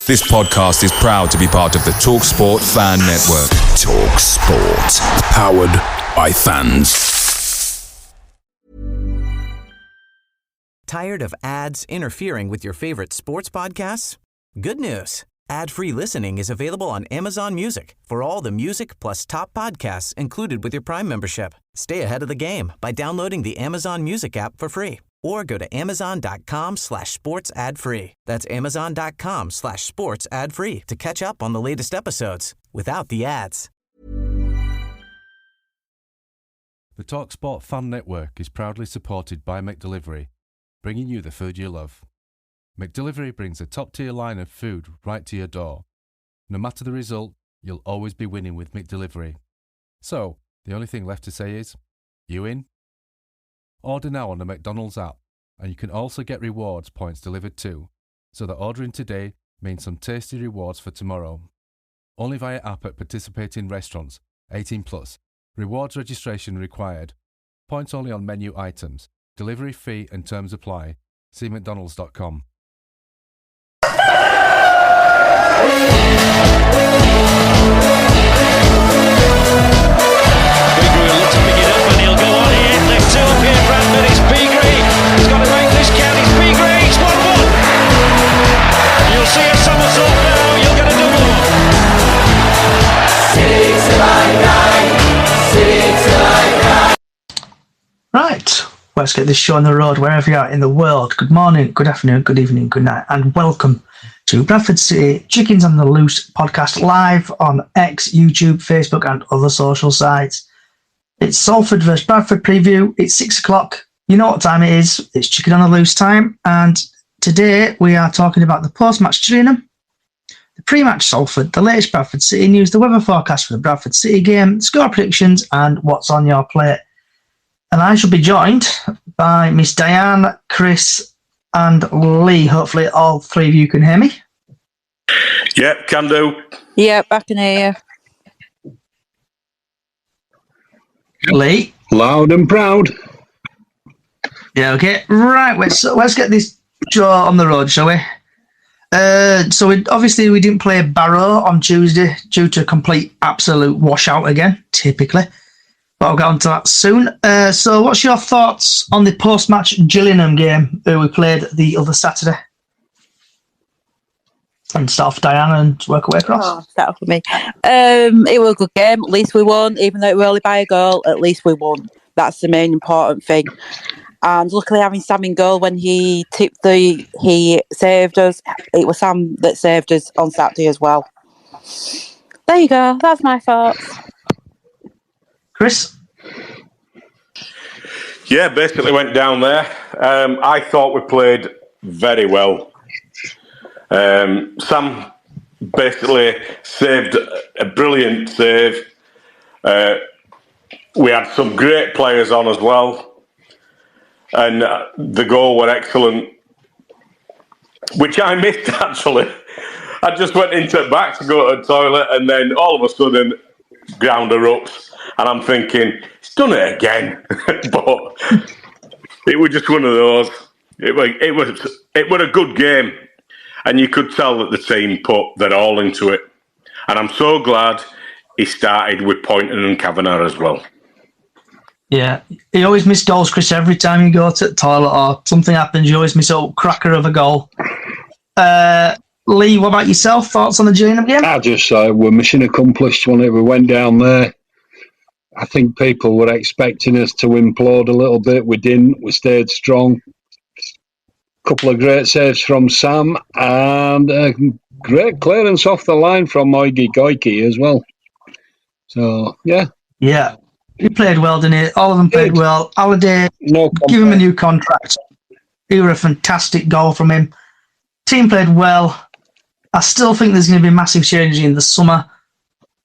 This podcast is proud to be part of the TalkSport Fan Network. TalkSport. Powered by fans. Tired of ads interfering with your favorite sports podcasts? Good news. Ad-free listening is available on Amazon Music for all the music plus top podcasts included with your Prime membership. Stay ahead of the game by downloading the Amazon Music app for free or go to amazon.com/sports ad free. That's amazon.com/sports ad free to catch up on the latest episodes without the ads. The TalkSport Fan Network is proudly supported by McDelivery, bringing you the food you love. McDelivery brings a top-tier line of food right to your door. No matter the result, you'll always be winning with McDelivery. So, the only thing left to say is, you in? Order now on the McDonald's app, and you can also get rewards points delivered too, so that ordering today means some tasty rewards for tomorrow. Only via app at participating restaurants, 18 plus. Rewards registration required. Points only on menu items. Delivery fee and terms apply. See mcdonalds.com. Will look to pick it up and he'll go on here. Left two up here, Bradford. It's Beagrey. He's got to make this count. It's Beagrey. It's 1-1. You'll see a somersault now. You'll get a double one. City till I die. City till I die. Right, let's get this show on the road wherever you are in the world. Good morning, good afternoon, good evening, good night, and welcome to Bradford City Chickens on the Loose podcast live on X, YouTube, Facebook, and other social sites. It's Salford vs Bradford preview. It's 6 o'clock. You know what time it is. It's Chicken on the Loose time. And today we are talking about the post-match Gillingham, the pre-match Salford, the latest Bradford City news, the weather forecast for the Bradford City game, score predictions, and what's on your plate. And I shall be joined by Miss Diane, Chris, and Lee. Hopefully all three of you can hear me. Yep, can do. Yep, I can hear you. Lee? Loud and proud. Yeah, okay. Right, let's get this show on the road, shall we? So we didn't play Barrow on Tuesday due to complete absolute washout again, typically. But I'll get on to that soon. So what's your thoughts on the post-match Gillingham game we played the other Saturday? And start off Diana and work away across. Start off with me. It was a good game. At least we won. Even though it was only by a goal, at least we won. That's the main important thing. And luckily having Sam in goal when he saved us. It was Sam that saved us on Saturday as well. There you go. That's my thoughts. Chris? Yeah, basically went down there. I thought we played very well. Sam basically saved a brilliant save. We had some great players on as well. And the goal were excellent, which I missed actually. I just went into the back to go to the toilet and then all of a sudden ground erupts. And I'm thinking, it's done it again. But it was just one of those. It was a good game. And you could tell that the team put their all into it. And I'm so glad he started with Poynton and Kavanagh as well. Yeah, he always misses goals, Chris. Every time you go to the toilet or something happens, you always miss a cracker of a goal. Lee, what about yourself? Thoughts on the Gillingham game? I just we're mission accomplished when we went down there. I think people were expecting us to implode a little bit. We didn't. We stayed strong. Couple of great saves from Sam and a great clearance off the line from Moigi Goiki as well. So, yeah. Yeah, he played well, didn't he? All of them played well. Halliday, give him a new contract. He was a fantastic goal from him. Team played well. I still think there's going to be massive changes in the summer.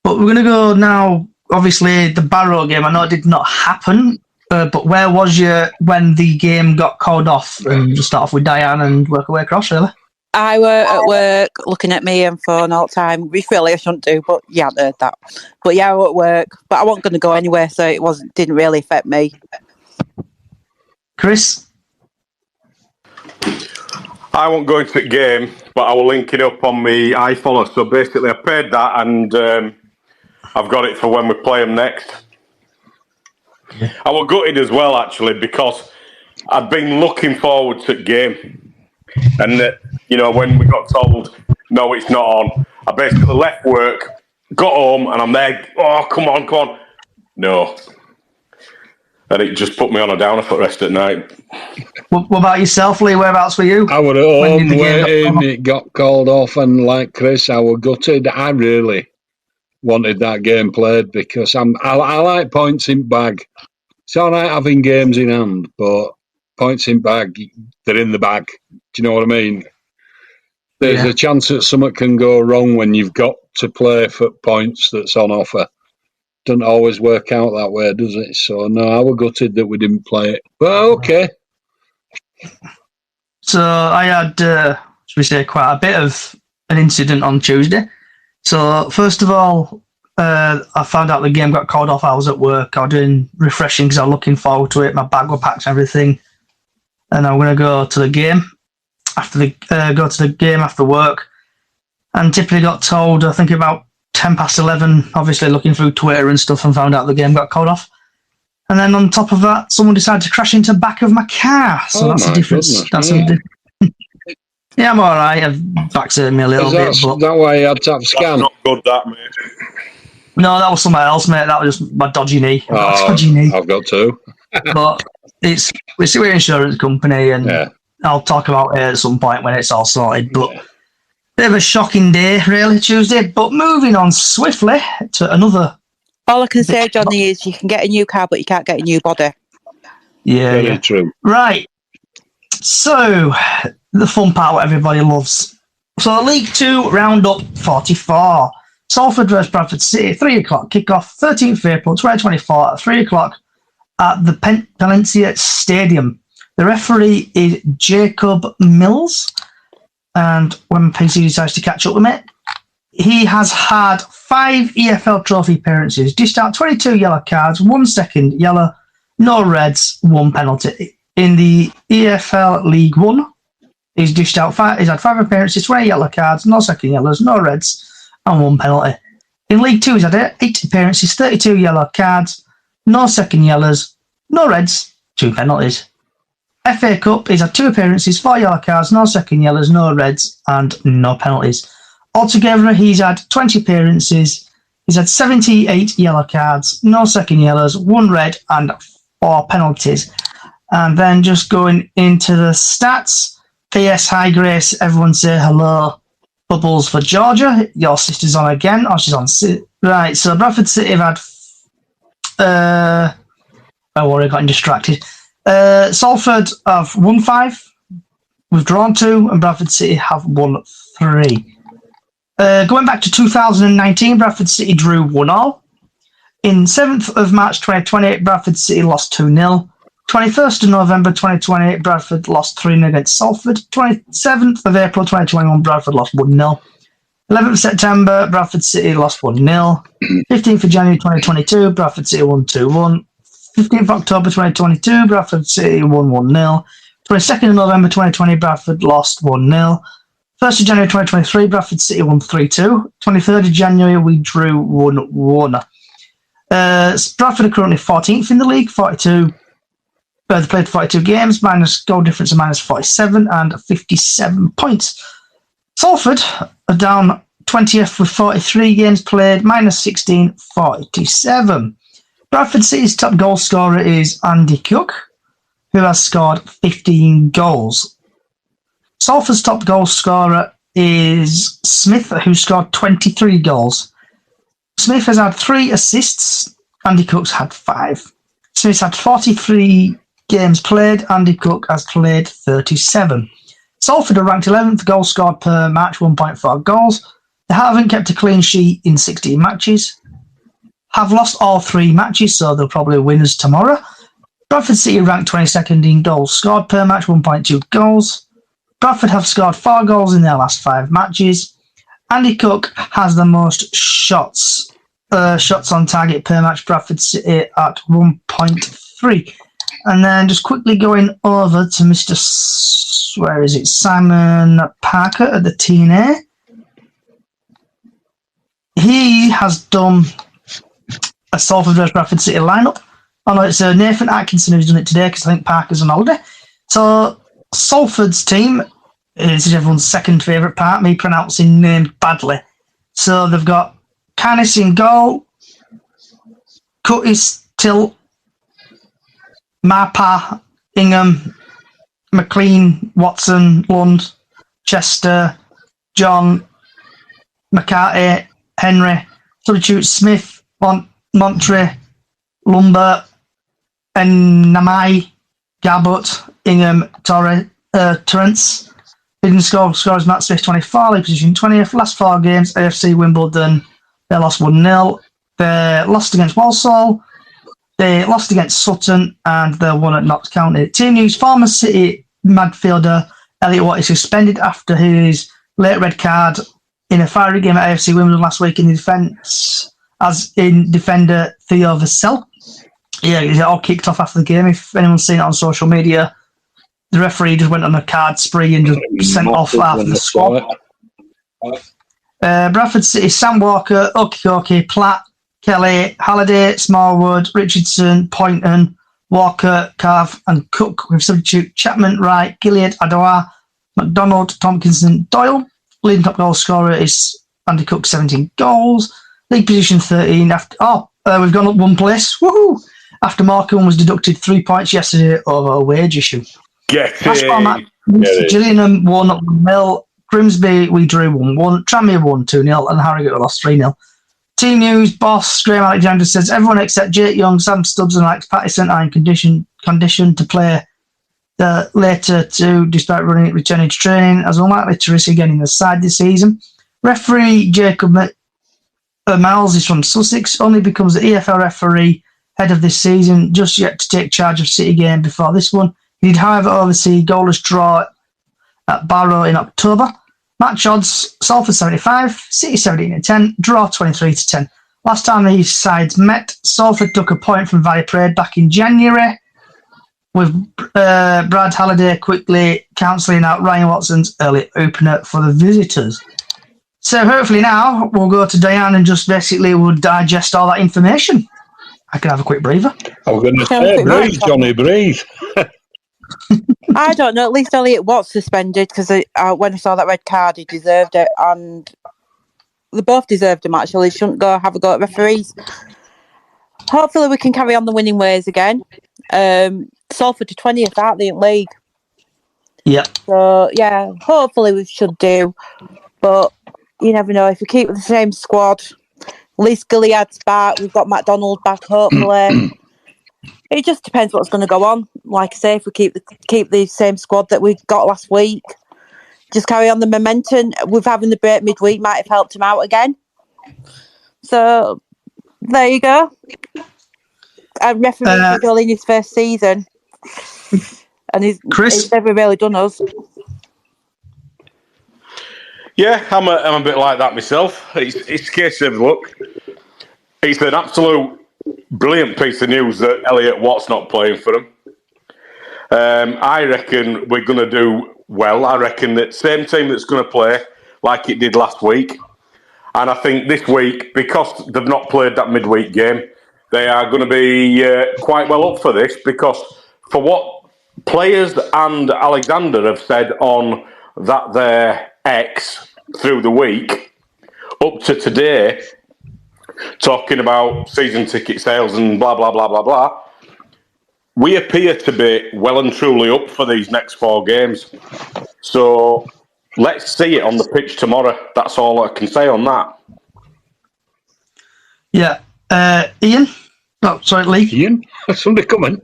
But we're going to go now, obviously, the Barrow game. I know it did not happen. But where was you when the game got called off? And just start off with Diane and work away across, really. I were at work looking at me and phone all the time, which really I shouldn't do, but you haven't heard that. But yeah, I was at work, but I wasn't going to go anywhere, so it didn't really affect me. Chris? I won't go into the game, but I will link it up on my iFollow. So basically, I paid that, and I've got it for when we play them next. Yeah. I was gutted as well, actually, because I'd been looking forward to the game. And, when we got told, no, it's not on, I basically left work, got home, and I'm there, oh, come on. No. And it just put me on a downer for the rest of the night. What about yourself, Lee? Whereabouts were you? I was at home waiting, it got called off, and like Chris, I was gutted. I really wanted that game played because I like points in bag. It's all right having games in hand, but points in bag, they're in the bag. Do you know what I mean? There's a chance that something can go wrong when you've got to play for points that's on offer. Doesn't always work out that way, does it? So, no, I was gutted that we didn't play it. But okay. So I had, should we say, quite a bit of an incident on Tuesday. So first of all, I found out the game got called off. I was at work. I was doing refreshing because I was looking forward to it. My bag was packed and everything. And I'm going to go to the game after work. And typically got told, I think about 10 past 11, obviously looking through Twitter and stuff, and found out the game got called off. And then on top of that, someone decided to crash into the back of my car. So that's a difference. Yeah, I'm all right. I've backed me a little bit. But that why you had to have a scan? That's not good, that, mate. No, that was somewhere else, mate. That was just my dodgy knee. I've got two. But we're an insurance company, and I'll talk about it at some point when it's all sorted. But bit of a shocking day, really, Tuesday. But moving on swiftly to another. All I can say, Johnny, is you can get a new car, but you can't get a new body. Yeah, Very true. Right. So, the fun part what everybody loves. So, League 2 Roundup 44. Salford vs Bradford City, 3 o'clock kickoff, 13th April 2024 at 3 o'clock at the Palencia Stadium. The referee is Jacob Mills. And when PC decides to catch up with me, he has had 5 EFL trophy appearances, dished out 22 yellow cards, 1 second yellow, no reds, 1 penalty. In the EFL League 1, he's had 5 appearances, 20 yellow cards, no second yellows, no reds, and 1 penalty. In League 2, he's had 8 appearances, 32 yellow cards, no second yellows, no reds, 2 penalties. FA Cup, he's had 2 appearances, 4 yellow cards, no second yellows, no reds, and no penalties. Altogether, he's had 20 appearances, he's had 78 yellow cards, no second yellows, 1 red, and 4 penalties. And then just going into the stats, PS Hi Grace, everyone say hello. Bubbles for Georgia, your sister's on again, she's on. Right, so Bradford City have had, don't worry, I got distracted. Salford have won 5, we've drawn 2, and Bradford City have won 3. Going back to 2019, Bradford City drew 1-1. In 7th of March 2020, Bradford City lost 2-0. 21st of November 2020, Bradford lost 3-0 against Salford. 27th of April 2021, Bradford lost 1-0. 11th of September, Bradford City lost 1-0. 15th of January 2022, Bradford City won 2-1. 15th of October 2022, Bradford City won 1-0. 22nd of November 2020, Bradford lost 1-0. 1st of January 2023, Bradford City won 3-2. 23rd of January, we drew 1-1. Bradford are currently 14th in the league, 42. They played 42 games, minus goal difference of minus 47 and 57 points. Salford are down 20th with 43 games played, minus 16, 47. Bradford City's top goal scorer is Andy Cook, who has scored 15 goals. Salford's top goal scorer is Smith, who scored 23 goals. Smith has had 3 assists, Andy Cook's had 5. Smith's had 43 games played, Andy Cook has played 37. Salford are ranked 11th goal scored per match, 1.4 goals. They haven't kept a clean sheet in 16 matches. Have lost all 3 matches, so they'll probably win us tomorrow. Bradford City ranked 22nd in goals scored per match, 1.2 goals. Bradford have scored 4 goals in their last 5 matches. Andy Cook has the most shots on target per match, Bradford City at 1.3. And then just quickly going over to Mr. Simon Parker at the TNA. He has done a Salford vs Bradford City lineup. Oh no, it's Nathan Atkinson who's done it today because I think Parker's on holiday. So Salford's team is everyone's second favourite part, me pronouncing names badly. So they've got Canis in goal, Curtis, Till, Marpa, Ingham, McLean, Watson, Lund, Chester, John, McCarthy, Henry, substitute Smith, Montre, Lumber, and Namai, Garbut, Ingham, Torrance. Leading scorers Matt Smith, 24, lead position 20th. Last 4 games, AFC Wimbledon, they lost 1-0. They lost against Walsall, they lost against Sutton, and they won at Notts County. Team news: former City midfielder Elliot Watt is suspended after his late red card in a fiery game at AFC Wimbledon last week in the defence, as in defender Theo Vassell. Yeah, it all kicked off after the game. If anyone's seen it on social media, the referee just went on a card spree and just sent off half of the squad. Bradford City: Sam Walker, Okikoki, Platt, Kelly, Halliday, Smallwood, Richardson, Poynton, Walker, Carve, and Cook, with substitute Chapman, Wright, Gilead, Adoa, McDonald, Tompkinson, Doyle. Leading top goal scorer is Andy Cook, 17 goals. League position 13. We've gone up 1 place. Woohoo! After Morecambe was deducted 3 points yesterday over a wage issue. Last format, Gillingham won 1-0. Grimsby, we drew 1-1. Tranmere won 2-0. And Harrogate lost 3-0. Team news: boss Graham Alexander says everyone except Jake Young, Sam Stubbs, and Alex Patterson are in condition to play later too, despite returning to training, as unlikely to risk getting the side this season. Referee Jacob Miles is from Sussex, only becomes the EFL referee head of this season, just yet to take charge of City game before this one. He did, however, oversee goalless draw at Barrow in October. Match odds: Salford 75, City 17-10, draw 23-10. Last time these sides met, Salford took a point from Valley Parade back in January, with Brad Halliday quickly cancelling out Ryan Watson's early opener for the visitors. So hopefully now we'll go to Diane and just basically we'll digest all that information. I can have a quick breather. I was going to say, breathe, Johnny, breathe. I don't know. At least Elliot Watt's suspended because when I saw that red card, he deserved it, and they both deserved him. Actually, shouldn't have a go at referees. Hopefully, we can carry on the winning ways again. Salford to 20th, aren't they, in league? Yeah. So yeah, hopefully we should do, but you never know. If we keep with the same squad, at least Gilead's back. We've got McDonald back. Hopefully. It just depends what's going to go on. Like I say, if we keep the same squad that we got last week, just carry on the momentum. With having the break midweek might have helped him out again. So there you go. And referee is only in his first season, and he's never really done us. Yeah, I'm a bit like that myself. It's a case of look. It's an absolute brilliant piece of news that Elliot Watt's not playing for them. I reckon we're going to do well. I reckon that same team that's going to play like it did last week. And I think this week, because they've not played that midweek game, they are going to be quite well up for this, because for what players and Alexander have said on that their X through the week, up to today, talking about season ticket sales and blah, blah, blah, blah, blah, we appear to be well and truly up for these next 4 games. So let's see it on the pitch tomorrow. That's all I can say on that. Yeah. Ian? Oh, sorry, Lee. Ian? Somebody coming?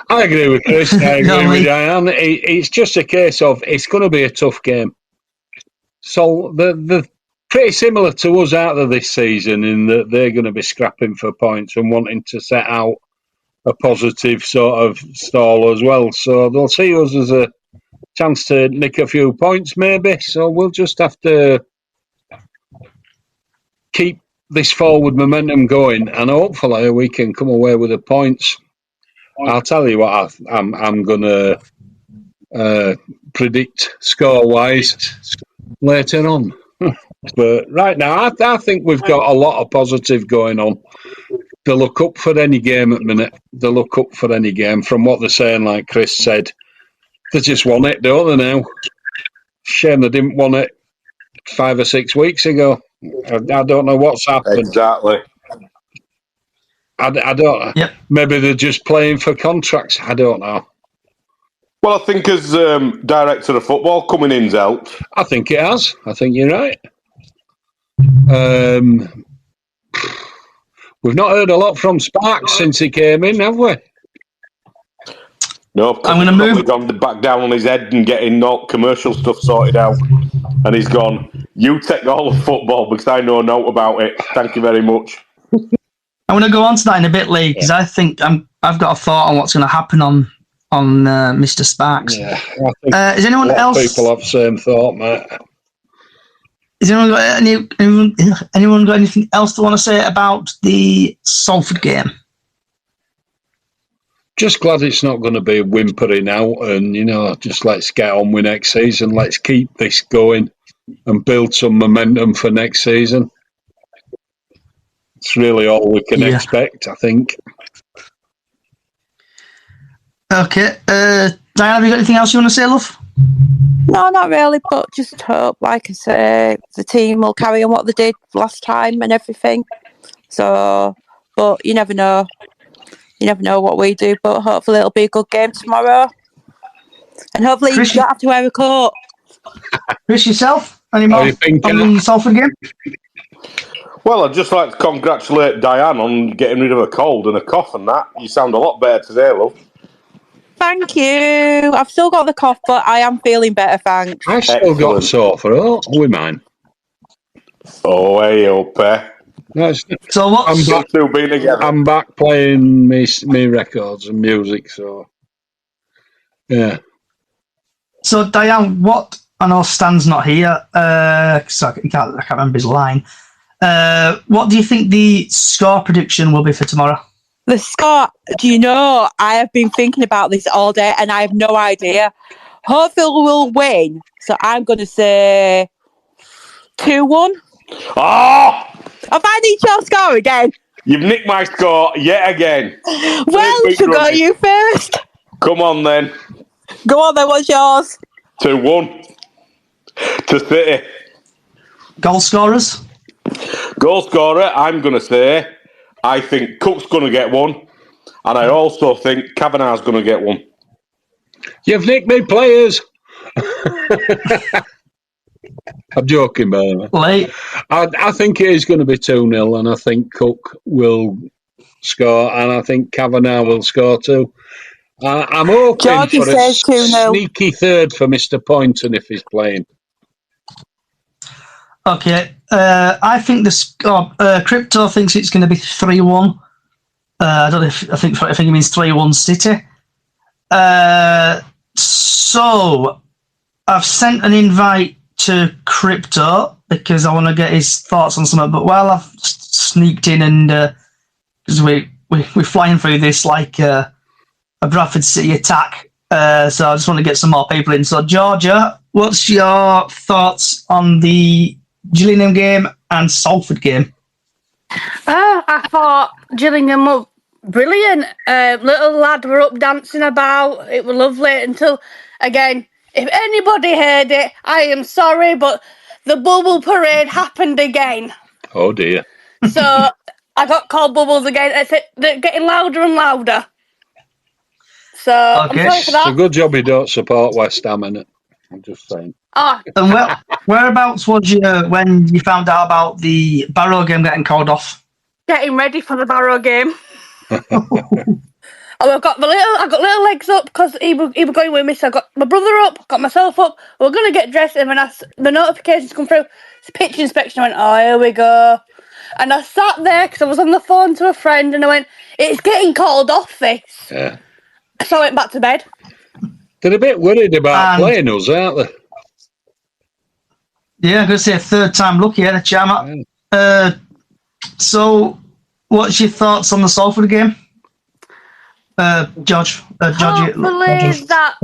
I agree with Chris. I agree with Diane. It's just a case of it's going to be a tough game. So the pretty similar to us out of this season in that they're going to be scrapping for points and wanting to set out a positive sort of stall as well. So they'll see us as a chance to nick a few points maybe. So we'll just have to keep this forward momentum going and hopefully we can come away with the points. I'll tell you what I'm going to predict score-wise later on. But right now, I think we've got a lot of positive going on. They look up for any game at the minute. They look up for any game. From what they're saying, like Chris said, they just won it, don't they now? Shame they didn't want it 5 or 6 weeks ago. I don't know what's happened. Exactly. I don't. Yep. Maybe they're just playing for contracts. I don't know. Well, I think as director of football coming in's helped. I think it has. I think you're right. We've not heard a lot from Sparks since he came in, have we? No, I'm going to move. Gone back down on his head and getting all commercial stuff sorted out, and he's gone. You take all the football because I know note about it. Thank you very much. I'm going to go on to that in a bit, Lee, because I think I've got a thought on what's going to happen on Mr. Sparks. Yeah, I think is anyone else? People have the same thought, mate. Has anyone got anyone got anything else to want to say about the Salford game? Just glad it's not going to be whimpering out, and just let's get on with next season. Let's keep this going and build some momentum for next season. It's really all we can expect, I think. Okay, Diana, have you got anything else you want to say, love? No, not really, but just hope, like I say, the team will carry on what they did last time and everything. So, but you never know. You never know what we do, but hopefully it'll be a good game tomorrow. And hopefully you don't have to wear a coat. Chris, yourself? Any more on the Salford game? Well, I'd just like to congratulate Diane on getting rid of a cold and a cough and that. You sound a lot better today, love. Thank you. I've still got the cough, but I am feeling better, thanks. I've still got a sore throat. With mine. Oh, hey, up there. So what's I'm back playing me records and music, so yeah. So Diane, what I know Stan's not here, so I can't remember his line. What do you think the score prediction will be for tomorrow? The score, do you know, I have been thinking about this all day and I have no idea. Hopefully we'll win. So I'm going to say 2-1. Oh! Have I need your score again? You've nicked my score yet again. Well, Sugar, you first. Come on then. Go on then, what's yours? 2-1. To City. Goal scorers? Goal scorer, I'm going to say, I think Cook's going to get one. And I also think Kavanagh's going to get one. You've nicked me players. I'm joking, by the way. I think it is going to be 2-0, and I think Cook will score, and I think Kavanagh will score too. I'm hoping for a sneaky third for Mr. Poynton if he's playing. Okay, I think Crypto thinks it's going to be 3-1. I don't know if I think he means 3-1 City. So I've sent an invite to Crypto because I want to get his thoughts on something. But while I've sneaked in and because we're flying through this like a Bradford City attack, so I just want to get some more people in. So Georgia, what's your thoughts on the Gillingham game and Salford game? I thought Gillingham were brilliant. Little lad were up dancing about. It was lovely until, again, if anybody heard it, I am sorry, but the bubble parade happened again. Oh, dear. So I got called bubbles again. They're getting louder and louder. So I'm sorry for that. It's a good job you don't support West Ham, innit? I'm just saying. And whereabouts was you when you found out about the Barrow game getting called off? Getting ready for the Barrow game. I've got little legs up because he was going with me. So I got my brother up, got myself up. We're gonna get dressed, and when the notifications come through, it's pitch inspection. I went, oh, here we go. And I sat there because I was on the phone to a friend, and I went, it's getting called off this. Yeah. So I went back to bed. They're a bit worried about playing us, aren't they? Yeah, I'm going to say third time lucky, the Chama. So, what's your thoughts on the Salford game? George. Hopefully that,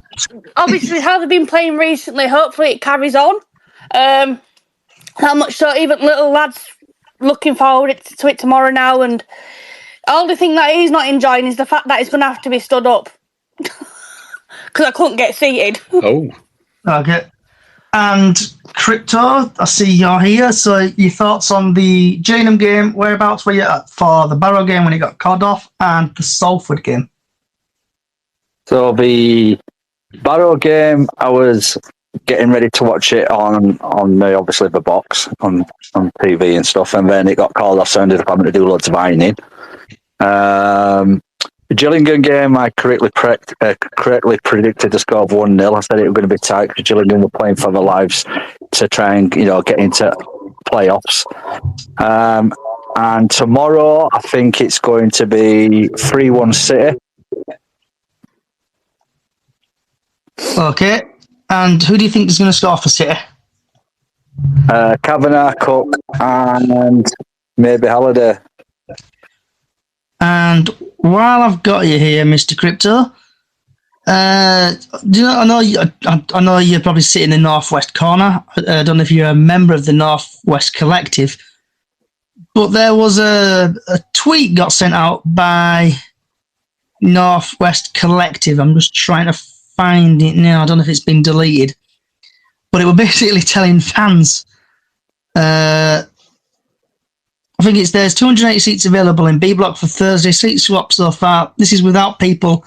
obviously how they've been playing recently, hopefully it carries on. How much so even little lads looking forward to it tomorrow now, and the only thing that he's not enjoying is the fact that it's going to have to be stood up because I couldn't get seated. Oh. Okay. And Crypto, I see you're here. So your thoughts on the Gillingham game, whereabouts were you at for the Barrow game when it got called off, and the Salford game? So the Barrow game, I was getting ready to watch it on obviously the box on TV and stuff, and then it got called off, so I ended up having to do loads of ironing. The Gillingham game, I correctly predicted the score of 1-0. I said it was going to be tight because Gillingham were playing for their lives to try and get into playoffs. And tomorrow, I think it's going to be 3-1 City. Okay. And who do you think is going to score for City? Kavanagh, Cook, and maybe Halliday. And while I've got you here, Mr. Crypto, do you know, I know you're probably sitting in the northwest corner. I don't know if you're a member of the Northwest Collective, but there was a tweet got sent out by Northwest Collective. I'm just trying to find it now. I don't know if it's been deleted, but it was basically telling fans. I think there's 280 seats available in B block for Thursday. Seat swap so far. This is without people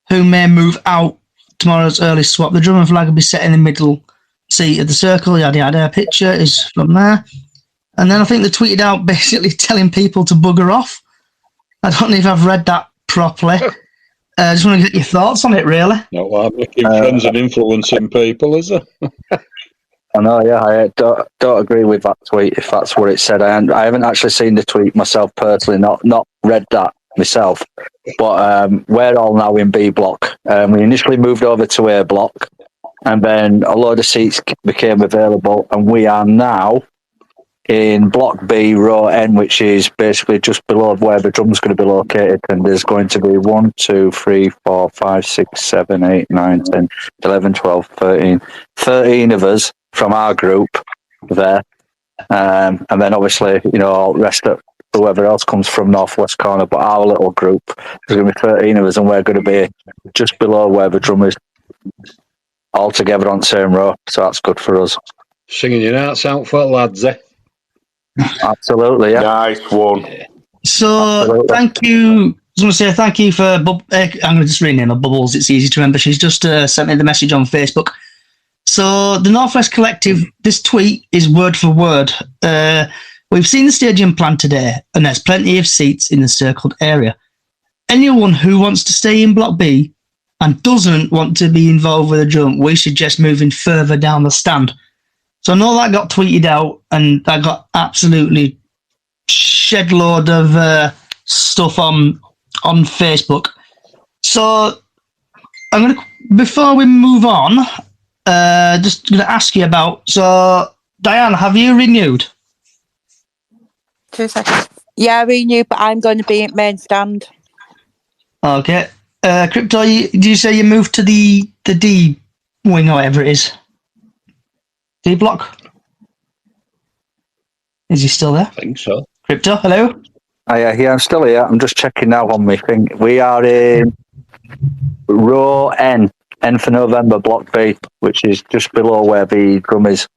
who may move out tomorrow's early swap. The drum and flag will be set in the middle seat of the circle. Yada yada. Picture is from there. And then I think they tweeted out basically telling people to bugger off. I don't know if I've read that properly. I just want to get your thoughts on it, really. Not like making friends and influencing people, is it? I know, yeah. I don't agree with that tweet if that's what it said. I haven't actually seen the tweet myself personally, not read that myself. But we're all now in B block. We initially moved over to A block, and then a load of seats became available, and we are now in Block B, Row N, which is basically just below where the drum's going to be located. And there's going to be 1, 2, 3, 4, 5, 6, 7, 8, 9, 10, 11, 12, 13. 13 of us from our group there. And then obviously, all the rest of whoever else comes from Northwest Corner, but our little group, there's going to be 13 of us, and we're going to be just below where the drum is, all together on the same row. So that's good for us. Singing your hearts out for lads, eh? Absolutely, yeah. Nice one. So, Absolutely. Thank you. I was going to say thank you for... I'm going to just rename her Bubbles. It's easy to remember. She's just sent me the message on Facebook. So, the Northwest Collective, this tweet is word for word. We've seen the stadium plan today, and there's plenty of seats in the circled area. Anyone who wants to stay in Block B and doesn't want to be involved with a drum, we suggest moving further down the stand. So I know that got tweeted out, and I got absolutely shed load of stuff on Facebook. So I'm gonna, before we move on, just gonna ask you about. So Diane, have you renewed? 2 seconds. Yeah, I renewed, but I'm going to be at main stand. Okay. Crypto, did you say you moved to the D wing or whatever it is? D block? Is he still there? I think so. Crypto, hello? Yeah, I'm still here. I'm just checking now on my thing. We are in row N for November, Block B, which is just below where the drum is.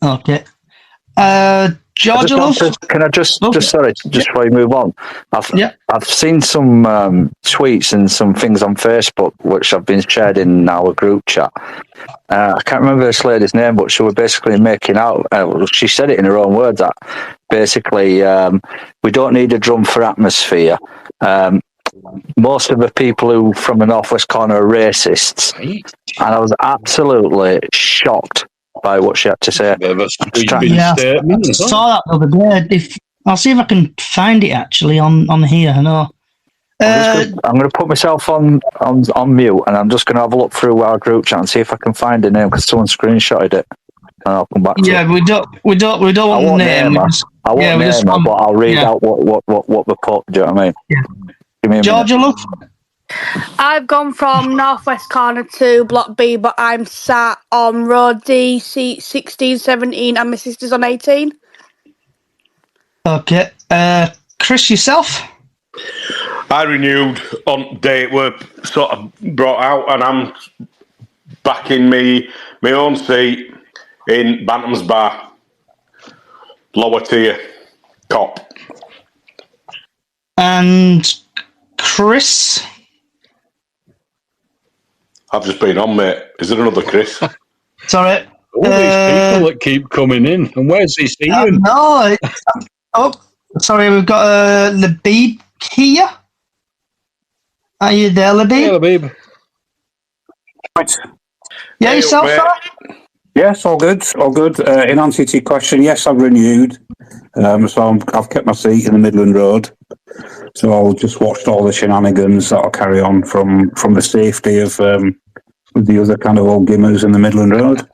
Okay. Georgia, can I just sorry, just before you move on, I've seen some tweets and some things on Facebook which have been shared in our group chat. I can't remember this lady's name, but she was basically making out. She said it in her own words that basically we don't need a drum for atmosphere. Most of the people who from the Northwest Corner are racists, and I was absolutely shocked by what she had to say. I saw that the other day. I'll see if I can find it actually on here. I know. I'm going to put myself on mute, and I'm just going to have a look through our group chat and see if I can find the name because someone screenshotted it. And I'll come back to it. Yeah, we don't want the name. I won't name her, but I'll read out what the put. Do you know what I mean? Yeah. Give me a minute. Georgia, love? I've gone from Northwest Corner to Block B, but I'm sat on row D, seat 16, 17, and my sister's on 18. Okay. Chris, yourself? I renewed on day it were sort of brought out, and I'm back in my own seat in Bantam's Bar, lower tier, top. And Chris? I've just been on, mate. Is there another Chris? Sorry. All these people that keep coming in, and where's he seeing? No. Oh, sorry, we've got Labib here. Are you there, Labib? Yeah, Labib. Right. Yeah, yourself, mate. sir? Yes, all good, all good. In answer to your question, yes, I've renewed. So I've kept my seat in the Midland Road. So I'll just watch all the shenanigans that'll carry on from the safety of with the other kind of old gimmers in the Midland Road.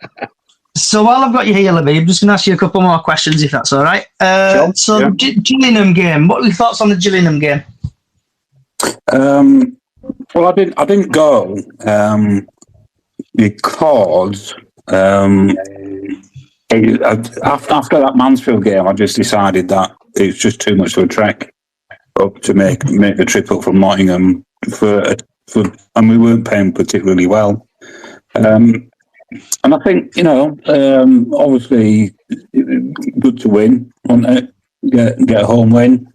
So while I've got you here, Labib, I'm just going to ask you a couple more questions, if that's all right. Sure, So yeah. the Gillingham game, what are your thoughts on the Gillingham game? Well, I didn't go because after that Mansfield game, I just decided that it was just too much of a trek up to make the trip up from Nottingham and we weren't paying particularly well. And I think, obviously, good to win, wasn't it? Get a home win.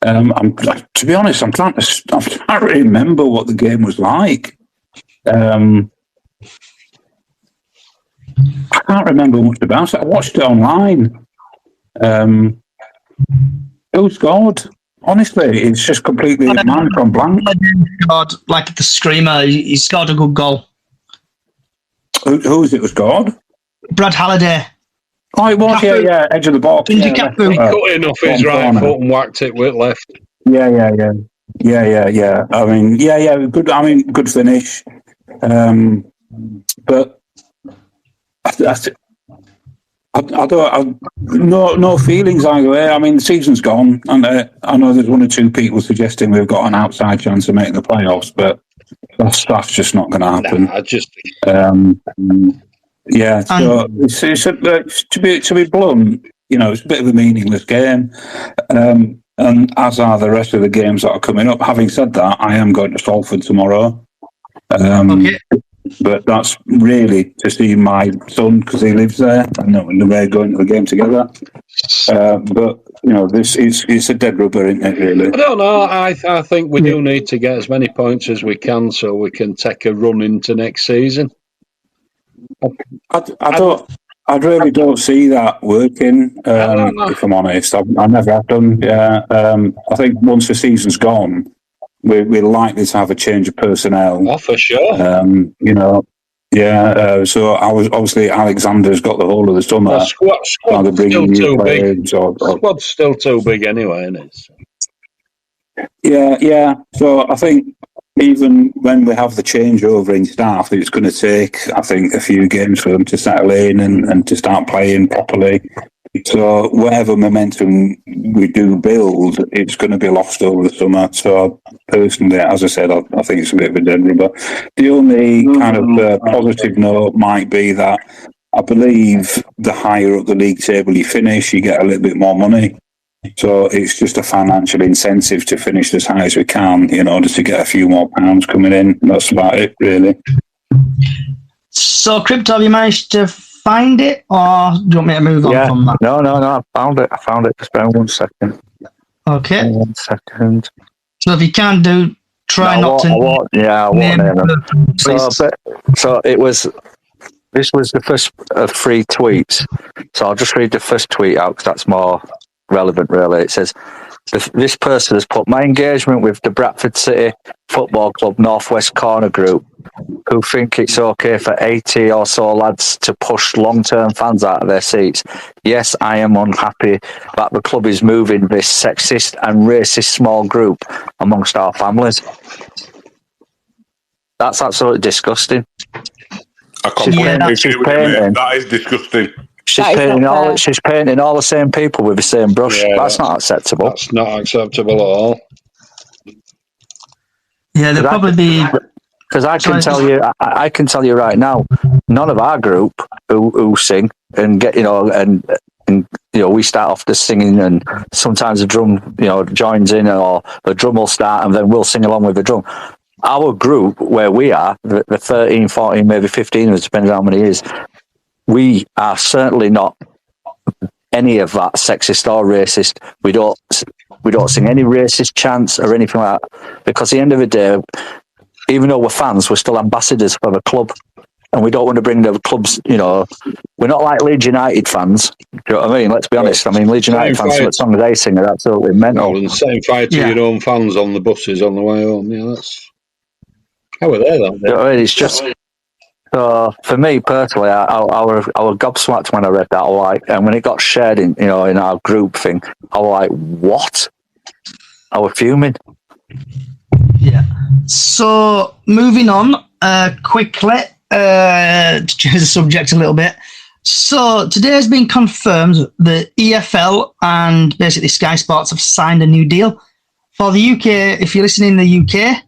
To be honest, I'm trying to remember what the game was like. I can't remember much about it. I watched it online. Who scored? Honestly, it's just completely man from blank. Scored, like the screamer, he scored a good goal. Who was it was scored? Brad Halliday. Oh, it was, Cafu. yeah, edge of the box. He He cut in off his right foot and whacked it with left. Yeah. I mean, good. I mean, good finish. But I don't. No feelings either way. I mean, the season's gone, and I know there's one or two people suggesting we've got an outside chance of making the playoffs, but that's just not going to happen. Yeah, so it's to be blunt, it's a bit of a meaningless game, and as are the rest of the games that are coming up. Having said that, I am going to Salford tomorrow. Okay. But that's really to see my son because he lives there, and we're going to the game together. But it's a dead rubber, isn't it? Really. I don't know. I think we do need to get as many points as we can so we can take a run into next season. I really don't see that working. If I'm honest, I never have done. Yeah, I think once the season's gone, we're likely to have a change of personnel. Oh, for sure. So I was obviously Alexander's got the whole of the summer. Well, squad's still too big. Squad's still too big anyway, isn't it? Yeah. So I think even when we have the changeover in staff, it's going to take, I think, a few games for them to settle in and to start playing properly. So whatever momentum we do build, it's going to be lost over the summer. So personally, as I said, I think it's a bit of a dead rubber. The only kind of positive note might be that I believe the higher up the league table you finish, you get a little bit more money. So it's just a financial incentive to finish as high as we can in order to get a few more pounds coming in. That's about it, really. So, Crypto, have you managed to find it, or do you want me to move on from that? No, I found it. Just bear 1 second. Okay. 1 second. So if you can try not to. I won't name them. So it was. This was the first of 3 tweets. So I'll just read the first tweet out because that's more relevant, really. It says, this person has put my engagement with the Bradford City Football Club Northwest Corner Group, who think it's okay for 80 or so lads to push long-term fans out of their seats. Yes, I am unhappy that the club is moving this sexist and racist small group amongst our families. That's absolutely disgusting. I completely agree with you, mate. That is disgusting. She's painting all the same people with the same brush. Yeah, that's not acceptable. That's not acceptable at all. Yeah, they'll probably be. Because I can tell you right now, none of our group who sing and get and we start off the singing, and sometimes the drum joins in, or the drum will start and then we'll sing along with the drum. Our group, where we are, the 13, 14, maybe 15 of us, depending on how many it is, we are certainly not any of that sexist or racist. We don't sing any racist chants or anything like that, because at the end of the day, even though we're fans, we're still ambassadors for the club, and we don't want to bring the clubs, we're not like Leeds United fans. Do you know what I mean? Let's be honest. I mean, Leeds United fans, some of the songs they sing are absolutely mental. And same fight to your own fans on the buses on the way home. Yeah, that's how are they then? You know what I mean? It's just for me personally, I was gobsmacked when I read that. And when it got shared in our group thing, I was like, what? I was fuming. Yeah. So moving on quickly to change the subject a little bit. So today has been confirmed that EFL and basically Sky Sports have signed a new deal for the UK. If you're listening in the UK,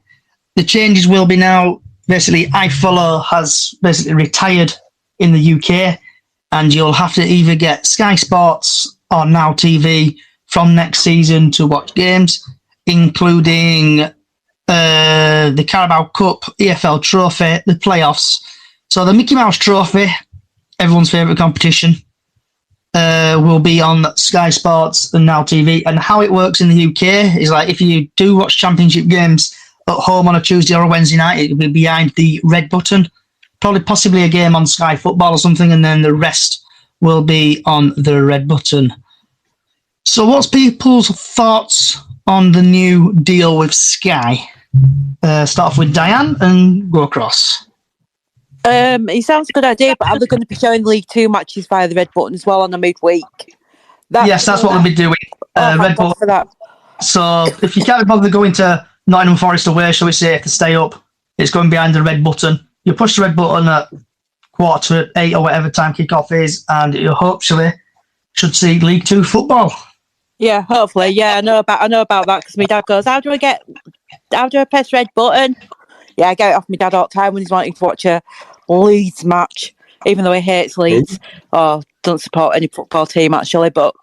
the changes will be now basically iFollow has basically retired in the UK, and you'll have to either get Sky Sports or Now TV from next season to watch games, including the Carabao Cup, EFL Trophy, the playoffs. So the Mickey Mouse Trophy, everyone's favourite competition, will be on Sky Sports and Now TV. And how it works in the UK is like if you do watch championship games at home on a Tuesday or a Wednesday night, it will be behind the red button. Probably possibly a game on Sky Football or something, and then the rest will be on the red button. So what's people's thoughts on the new deal with Sky? Start off with Diane and go across. It sounds a good idea, but are they going to be showing League 2 matches via the red button as well on the midweek? Yes, that's what they'll be doing. Red button. For that. So if you can't be bothered going to Nottingham Forest away, shall we say, to stay up, it's going behind the red button. You push the red button at 7:45 or whatever time kickoff is, and you hopefully should see League 2 football. Yeah, hopefully. Yeah, I know about that because my dad goes, how do I press red button? Yeah, I get it off my dad all the time when he's wanting to watch a Leeds match, even though he hates Leeds or doesn't support any football team actually. But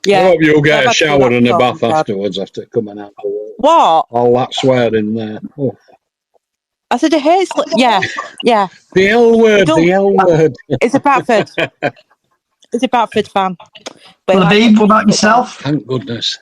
yeah, I hope you'll get a shower and a bath afterwards after coming out. What? All that swearing there. Oh. I said he hates. Yeah. The L word. It's a Bradford. It's a Bradford fan. But Habib, what about yourself? Thank goodness.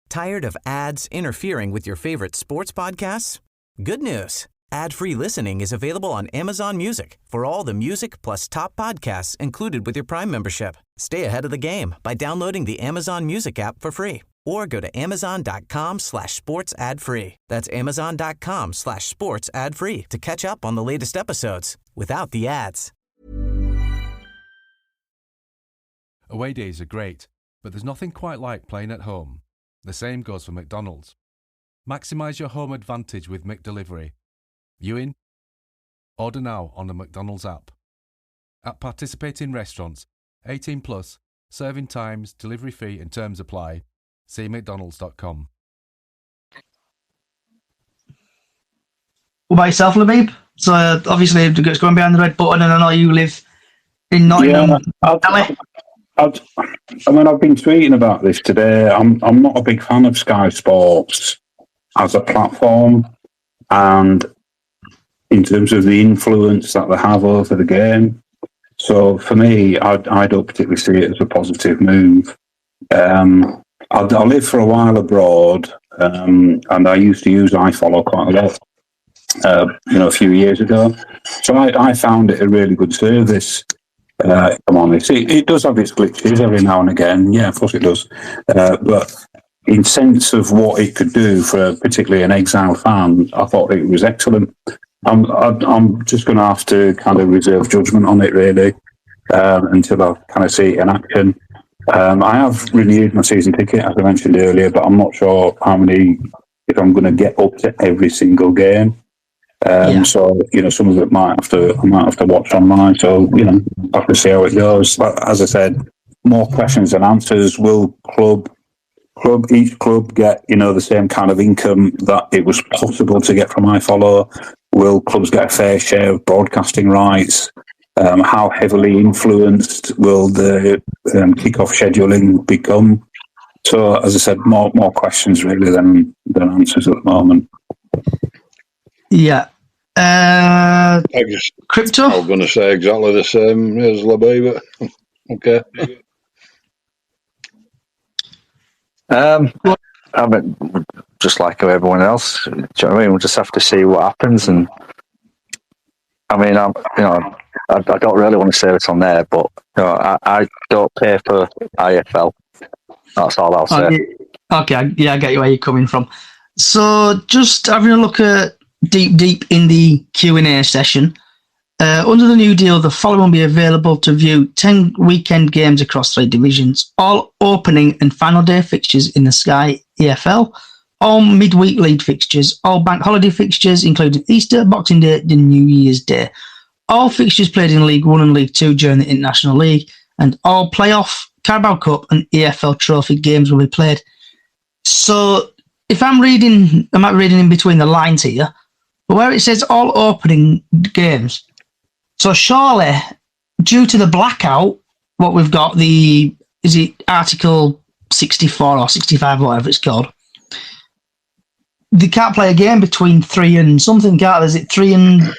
Tired of ads interfering with your favorite sports podcasts? Good news. Ad-free listening is available on Amazon Music for all the music plus top podcasts included with your Prime membership. Stay ahead of the game by downloading the Amazon Music app for free or go to amazon.com/sports ad free. That's amazon.com/sports ad free to catch up on the latest episodes without the ads. Away days are great, but there's nothing quite like playing at home. The same goes for McDonald's. Maximise your home advantage with McDelivery. You in? Order now on the McDonald's app. At participating restaurants, 18 plus, serving times, delivery fee and terms apply. See mcdonalds.com. What about yourself, Labib? So obviously it's going behind the red button, and I know you live in Nottingham. Yeah, I've been tweeting about this today. I'm not a big fan of Sky Sports as a platform, and in terms of the influence that they have over the game. So for me, I don't particularly see it as a positive move. I lived for a while abroad, and I used to use iFollow quite a lot, a few years ago. So I found it a really good service. I'm honest, it does have its glitches every now and again. Yeah, of course it does. But in sense of what it could do for particularly an exile fan, I thought it was excellent. I'm just going to have to kind of reserve judgment on it really until I kind of see it in action. I have renewed my season ticket, as I mentioned earlier, but I'm not sure if I'm going to get up to every single game. So some of it I might have to watch online. So I have to see how it goes. But as I said, more questions than answers. Will club each club get, the same kind of income that it was possible to get from iFollow? Will clubs get a fair share of broadcasting rights? How heavily influenced will the kick-off scheduling become? So, as I said, more questions really than answers at the moment. Yeah. Crypto? I was going to say exactly the same as Labby, but okay. I mean, just like everyone else, do you know what I mean? We'll just have to see what happens. And I mean, I don't really want to say it on there, but I don't pay for IFL. That's all I'll say. Okay, I get you where you're coming from. So, just having a look at deep in the Q&A session. Under the new deal, the following will be available to view 10 weekend games across 3 divisions, all opening and final day fixtures in the Sky EFL, all midweek league fixtures, all bank holiday fixtures, including Easter, Boxing Day, and New Year's Day, all fixtures played in League 1 and League 2 during the International League, and all playoff, Carabao Cup, and EFL Trophy games will be played. So, if I might be reading in between the lines here, but where it says all opening games, so surely, due to the blackout, what we've got, is it Article 64 or 65, whatever it's called, they can't play a game between 3 and something, can't they? Is it 3 and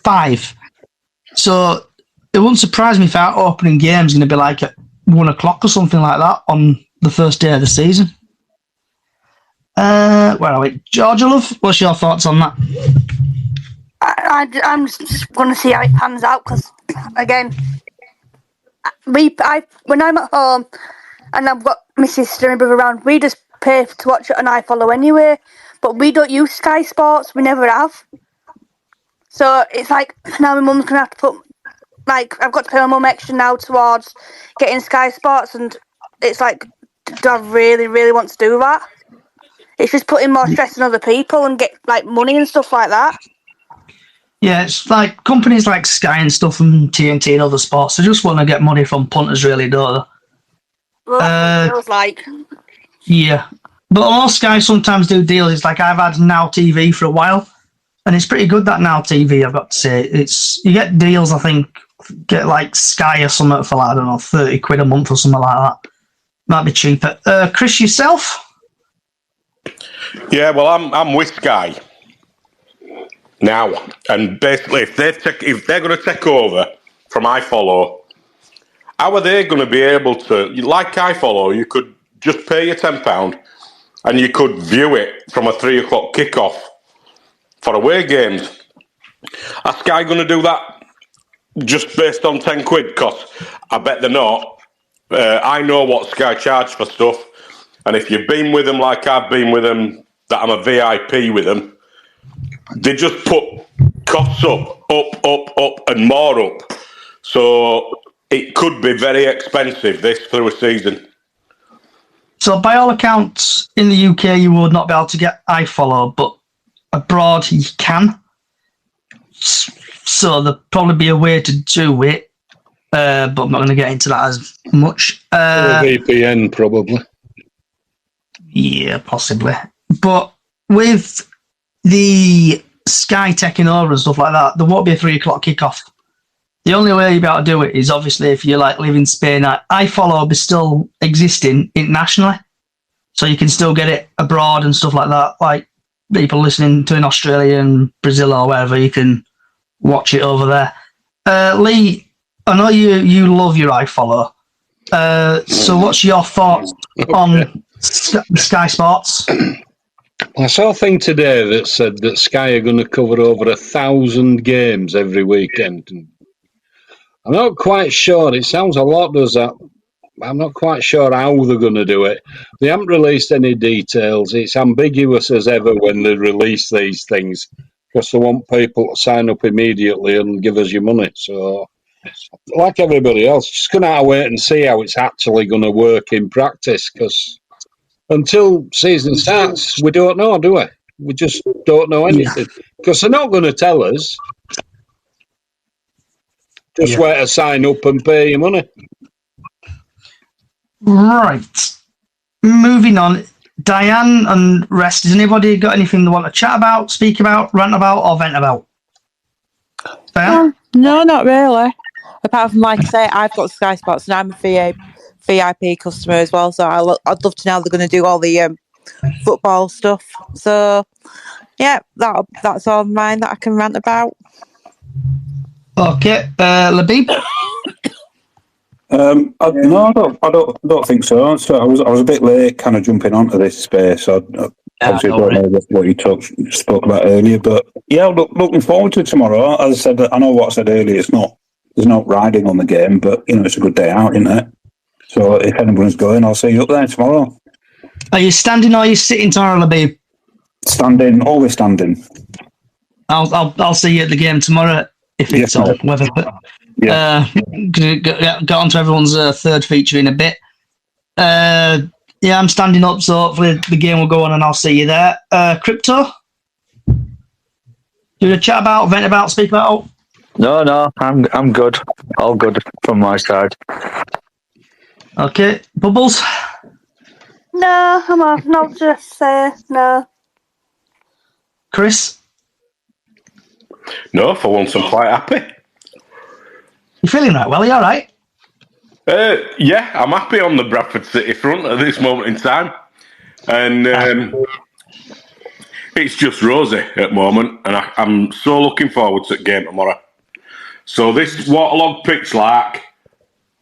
5? So it wouldn't surprise me if our opening game is going to be like at 1 o'clock or something like that on the first day of the season. Where are we? Georgia Love, what's your thoughts on that? I'm just going to see how it pans out because, again, when I'm at home and I've got my sister and brother around, we just pay to watch it on iFollow anyway. But we don't use Sky Sports. We never have. So it's like now my mum's going to have to put, like, I've got to pay my mum extra now towards getting Sky Sports, and it's like, do I really, really want to do that? It's just putting more stress on other people and get like money and stuff like that. Yeah, it's like companies like Sky and stuff and TNT and other sports, they just want to get money from punters, really, don't they? Well, that's what it feels like. Yeah. But all Sky sometimes do deals. It's like I've had Now TV for a while, and it's pretty good, that Now TV, I've got to say. You get deals, I think, get like Sky or something for like, I don't know, 30 quid a month or something like that. Might be cheaper. Chris, yourself? Yeah, well, I'm with Sky now, and basically, if they're going to take over from iFollow, how are they going to be able to, like iFollow, you could just pay your £10 and you could view it from a 3 o'clock kickoff for away games. Are Sky going to do that just based on 10 quid? Because I bet they're not. I know what Sky charge for stuff, and if you've been with them like I've been with them, that I'm a VIP with them, they just put costs up, and more up. So it could be very expensive this through a season. So by all accounts, in the UK, you would not be able to get iFollow, but abroad you can. So there'll probably be a way to do it, but I'm not going to get into that as much. VPN, probably. Yeah, possibly. But with the Sky taking over and stuff like that, there won't be a 3 o'clock kickoff. The only way you'll be able to do it is obviously if you like live in Spain. iFollow will be still existing internationally, so you can still get it abroad and stuff like that. Like people listening to in Australia and Brazil or wherever, you can watch it over there. Lee, I know you love your iFollow. So what's your thoughts on Sky Sports? I saw a thing today that said that Sky are going to cover over 1,000 games every weekend. I'm not quite sure. It sounds a lot, does that? I'm not quite sure how they're going to do it. They haven't released any details. It's ambiguous as ever when they release these things because they want people to sign up immediately and give us your money. So, like everybody else, just going to have to wait and see how it's actually going to work in practice because until season starts, we don't know, do we? We just don't know anything because they're not going to tell us. Just wait to sign up and pay your money. Right. moving on. Diane and rest. Has anybody got anything they want to chat about, speak about, rant about, or vent about? Diane? No, not really. Apart from, like I say, I've got Sky Sports and I'm a VIP customer as well, so I'd love to know how they're going to do all the football stuff. So, yeah, that's all mine that I can rant about. Okay, Labib? No, I don't think so. So I was a bit late, kind of jumping onto this space. I obviously don't know what you spoke about earlier, but yeah, looking forward to tomorrow. As I said, I know what I said earlier. There's no riding on the game, but it's a good day out, isn't it? So if anyone's going, I'll see you up there tomorrow. Are you standing or are you sitting tomorrow, Labib? Standing, always standing. I'll see you at the game tomorrow if it's on. Whether get on to everyone's third feature in a bit. I'm standing up, so hopefully the game will go on and I'll see you there. Crypto? Do you chat about, vent about, speak about? No, I'm good. All good from my side. Okay, Bubbles? No, I'm off. Not just say no. Chris? No, for once I'm quite happy. You feeling right? Well, are you all right? Yeah, I'm happy on the Bradford City front at this moment in time. And it's just rosy at the moment. And I'm so looking forward to the game tomorrow. So this waterlogged pitch like,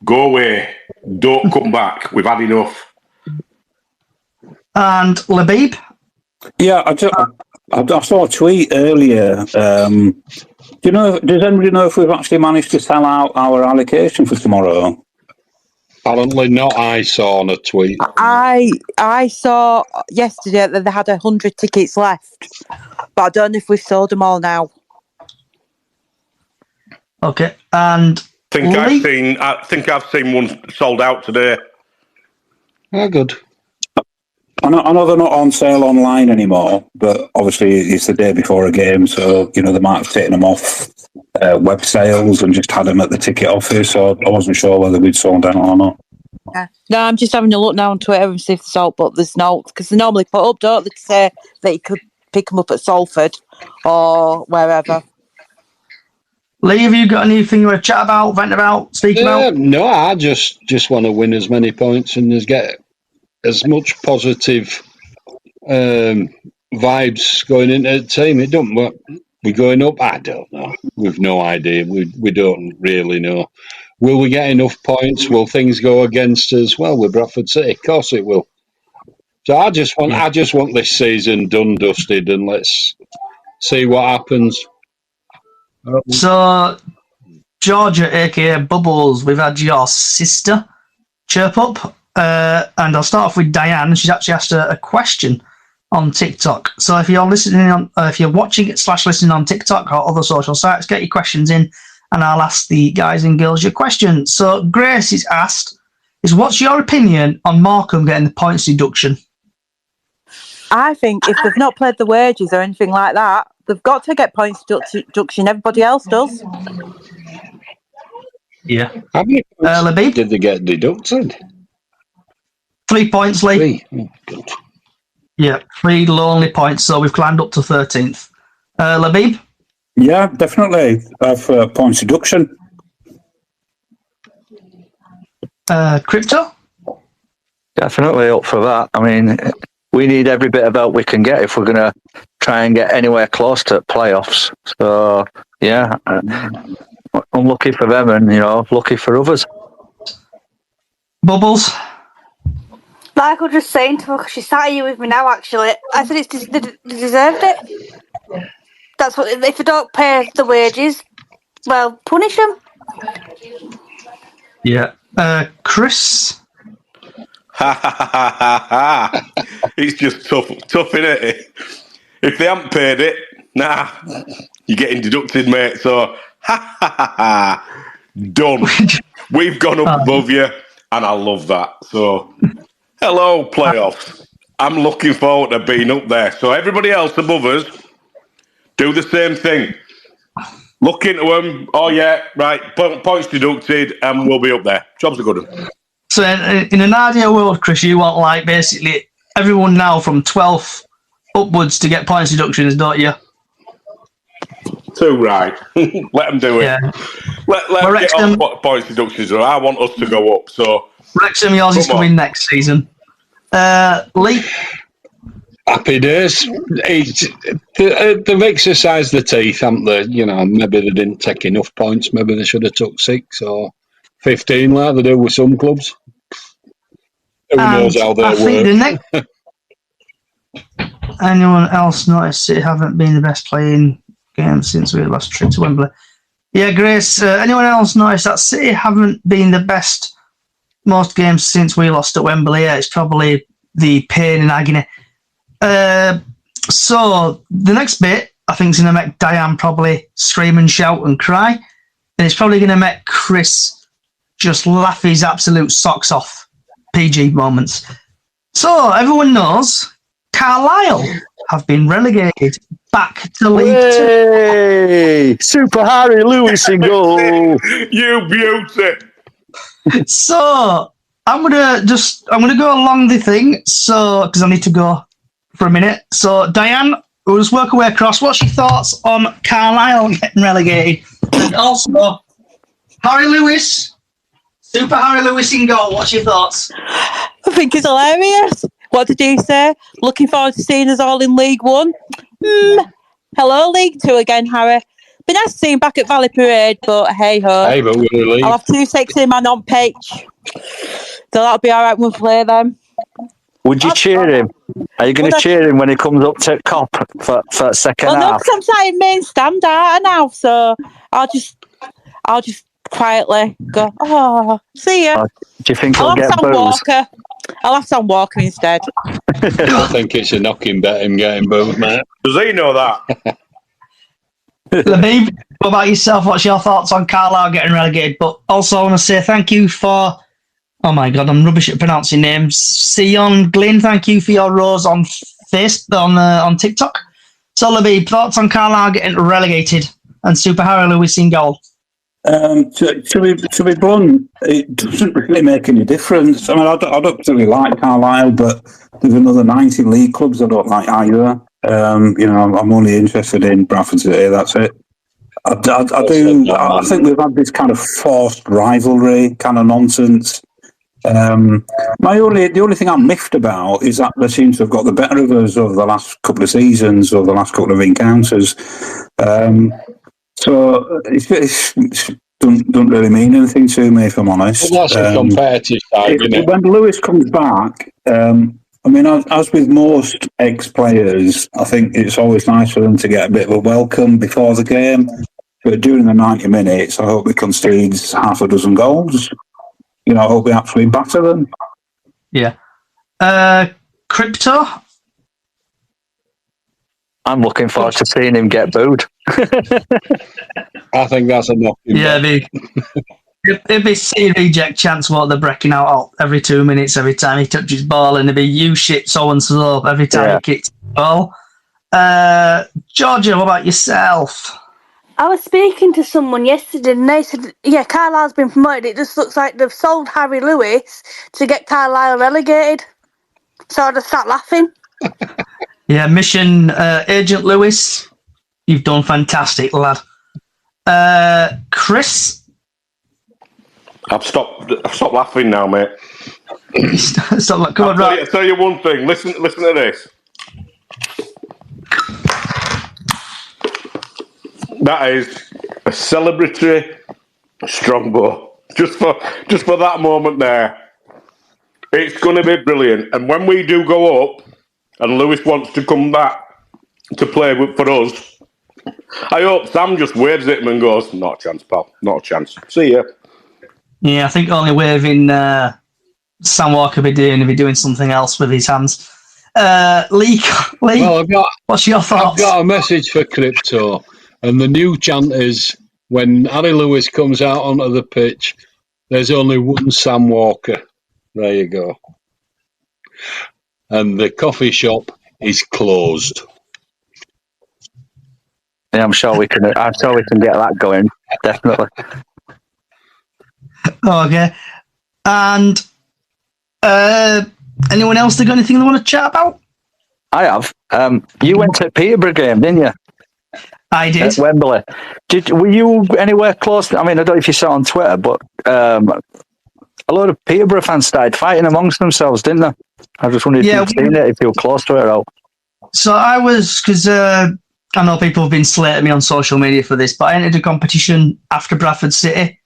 go away. Don't come back. We've had enough. And Labib? Yeah, I saw a tweet earlier. Does anybody know if we've actually managed to sell out our allocation for tomorrow? Apparently not. I saw on a tweet. I saw yesterday that they had 100 tickets left, but I don't know if we've sold them all now. Okay, and I think I've seen one sold out today. Oh, good. I know they're not on sale online anymore, but obviously it's the day before a game, so they might have taken them off web sales and just had them at the ticket office. So I wasn't sure whether we'd sold out or not. Yeah. No, I'm just having a look now on Twitter and see if there's out, but there's no, because they normally put up, don't they, to say that you could pick them up at Salford or wherever. Lee, have you got anything you want to chat about, vent about, speak about? No, I just want to win as many points and just get as much positive vibes going into the team. It don't work. We're going up? I don't know. We've no idea. We don't really know. Will we get enough points? Will things go against us? Well, with Bradford City, of course it will. So I just want this season done, dusted, and let's see what happens. So, Georgia, aka Bubbles, we've had your sister chirp up, and I'll start off with Diane. She's actually asked a question on TikTok. So if you're if you're watching it / listening on TikTok or other social sites, get your questions in, and I'll ask the guys and girls your questions. So Grace is asked, what's your opinion on Markham getting the points deduction? I think if they've not played the wages or anything like that, they've got to get points deduction. Everybody else does. Yeah. How many points Labib? did they get deducted? 3 points, Lee. 3. Oh, good. Yeah, 3 lonely points. So we've climbed up to 13th. Labib? Yeah, definitely. For points deduction. Crypto? Definitely up for that. I mean, we need every bit of help we can get if we're going to try and get anywhere close to playoffs. So, yeah, unlucky for them and, lucky for others. Bubbles? Like I was just saying to her, because she sat here with me now, actually. I said they deserved it. That's what, if they don't pay the wages, well, punish them. Yeah. Chris? Ha ha ha ha ha! It's just tough, isn't it? If they haven't paid it, you're getting deducted, mate. So, ha ha ha ha! Done. We've gone up above you, and I love that. So, hello, playoffs. I'm looking forward to being up there. So, everybody else above us, do the same thing. Look into them. Oh, yeah, right. Points deducted, and we'll be up there. Job's a good one. So in an ideal world, Chris, you want like basically everyone now from 12th upwards to get points deductions, don't you? Too right. Let them do it. Yeah. Let them get on points deductions. I want us to go up. So Wrexham, yours is coming next season. Lee? Happy days. They've exercised the teeth, haven't they? You know, maybe they didn't take enough points. Maybe they should have took 6 or 15 like they do with some clubs. Who knows how they work? Anyone else notice it haven't been the best playing game since we last trip to Wembley? Yeah, Grace. Anyone else notice that City haven't been the best most games since we lost at Wembley? Yeah, it's probably the pain and agony. So the next bit, I think, is going to make Diane probably scream and shout and cry, and it's probably going to make Chris just laugh his absolute socks off. PG moments. So everyone knows Carlisle have been relegated back to League 2. Super Harry Lewis in goal. You beauty. So I'm gonna go along the thing. So because I need to go for a minute. So Diane, we'll just work our way across. What's your thoughts on Carlisle getting relegated? And also Harry Lewis, Super Harry Lewis in goal. What's your thoughts? I think it's hilarious. What did you say? Looking forward to seeing us all in League 1. Hello, League 2 again, Harry. Been nice to see him back at Valley Parade, but hey ho. Hey, but we're league. I'll have 2 sexy men on pitch. So that'll be alright when we play them. Would you cheer him? Are you going to cheer him when he comes up to cop for second half? Well, no, because I'm sat in main stand, aren't I, now? So I'll just quietly go, oh, see ya. Do you think he'll get booed? I'll have Sam Walker instead. I think it's a knocking bet him getting booed, mate. Does he know that? Labib, what about yourself? What's your thoughts on Carlisle getting relegated? But also I want to say thank you for, oh my God, I'm rubbish at pronouncing names. Sion Glynn, thank you for your rose on on TikTok. So Labib, thoughts on Carlisle getting relegated and Super Harry Lewis in goal? To be blunt, it doesn't really make any difference. I mean, I don't particularly like Carlisle, but there's another 90 league clubs I don't like either. I'm only interested in Bradford City. That's it. I think we've had this kind of forced rivalry, kind of nonsense. The only thing I'm miffed about is that they seem to have got the better of us over the last couple of seasons, over the last couple of encounters. So it don't really mean anything to me, if I'm honest. Well, that's a competitive side, isn't it? When Lewis comes back, as with most ex-players, I think it's always nice for them to get a bit of a welcome before the game. But during the 90 minutes, I hope we concede half a dozen goals. I hope we actually batter them. Yeah. Crypto? I'm looking forward to seeing him get booed. I think that's a knocking. Yeah, it'd be see reject chance what they're breaking out every 2 minutes every time he touches ball, and it'd be you shit so and so every time he kicks the ball. Georgia, what about yourself? I was speaking to someone yesterday and they said, yeah, Carlisle's been promoted. It just looks like they've sold Harry Lewis to get Carlisle relegated. So I just sat laughing. Yeah, mission Agent Lewis, you've done fantastic, lad. Chris? I've stopped laughing now, mate. Come on, right. I'll tell you one thing. Listen to this. That is a celebratory strongbow. Just for that moment there. It's going to be brilliant. And when we do go up, and Lewis wants to come back to play for us, I hope Sam just waves at him and goes, not a chance, pal. Not a chance. See ya. Yeah, I think only waving Sam Walker be doing something else with his hands. Lee, well, what's your thoughts? I've got a message for Crypto. And the new chant is, when Harry Lewis comes out onto the pitch, there's only one Sam Walker. There you go. And the coffee shop is closed. Yeah, I'm sure we can get that going. Definitely. Okay. And Anyone else got anything they want to chat about? I have. You went to Peterborough game, didn't you? I did. At Wembley. Were you anywhere close? I mean, I don't know if you saw it on Twitter, but a lot of Peterborough fans started fighting amongst themselves, didn't they? I just wondered if you'd seen it, if you were close to it at all. So I was, because I know people have been slating me on social media for this, but I entered a competition after Bradford City.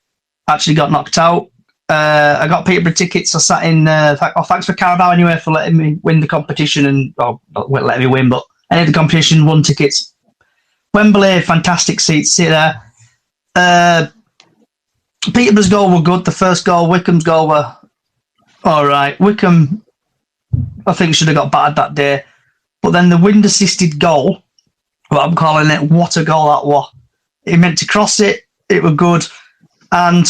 Actually got knocked out. I got Peterborough tickets. I sat in. Thanks for Carabao anyway for letting me win the competition, and not letting me win, but I entered the competition, won tickets. Wembley, fantastic seats. Sit there. Peterborough's goal were good. The first goal, Wickham's goal were all right. Wickham, I think, should have got battered that day, but then the wind-assisted goal, what I'm calling it, what a goal that was! It meant to cross it. It were good, and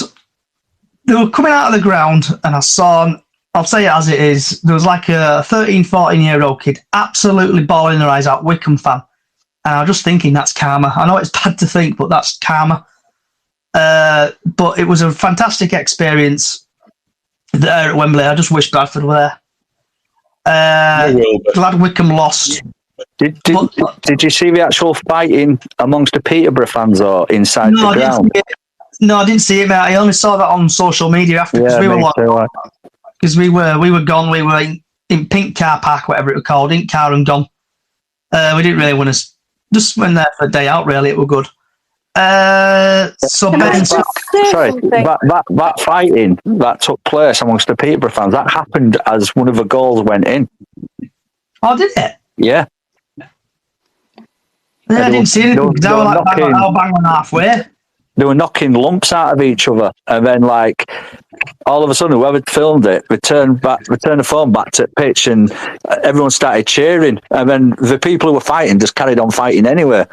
they were coming out of the ground, and I saw, I'll say it as it is, there was like a 13, 14-year-old kid absolutely bawling their eyes out, Wickham fan. And I was just thinking, that's karma. I know it's bad to think, but that's karma. But it was a fantastic experience there at Wembley. I just wish Bradford were there. Glad Wickham lost. Did you see the actual fighting amongst the Peterborough fans or inside the ground? No, I didn't see it, mate. I only saw that on social media after, because we were gone. We were in Pink Car Park, whatever it was called, Ink Car and gone. We didn't really want to. Just went there for a day out. Really, it was good. So Ben, sorry, that fighting that took place amongst the Peterborough fans, that happened as one of the goals went in. Oh, did it? Yeah. I didn't see anything because I was like bang on halfway. They were knocking lumps out of each other, and then like all of a sudden, whoever filmed it, returned the phone back to pitch, and everyone started cheering. And then the people who were fighting just carried on fighting anyway.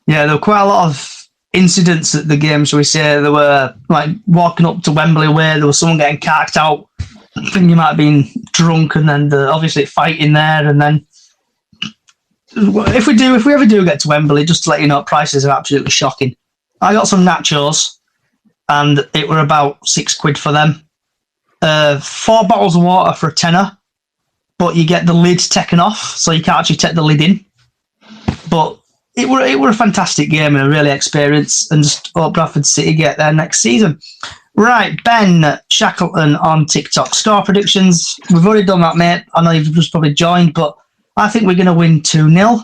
Yeah, there were quite a lot of incidents at the game, shall we say. There were like walking up to Wembley way, there was someone getting carked out. I think you might have been drunk, and then obviously fighting there, and then. If we ever do get to Wembley, just to let you know, prices are absolutely shocking. I got some nachos, and it were about £6 for them. 4 bottles of water for £10, but you get the lid taken off, so you can't actually take the lid in. But it were a fantastic game and a really experience, and just hope Bradford City get there next season. Right, Ben Shackleton on TikTok. Score predictions. We've already done that, mate. I know you've just probably joined, but I think we're going to win 2-0.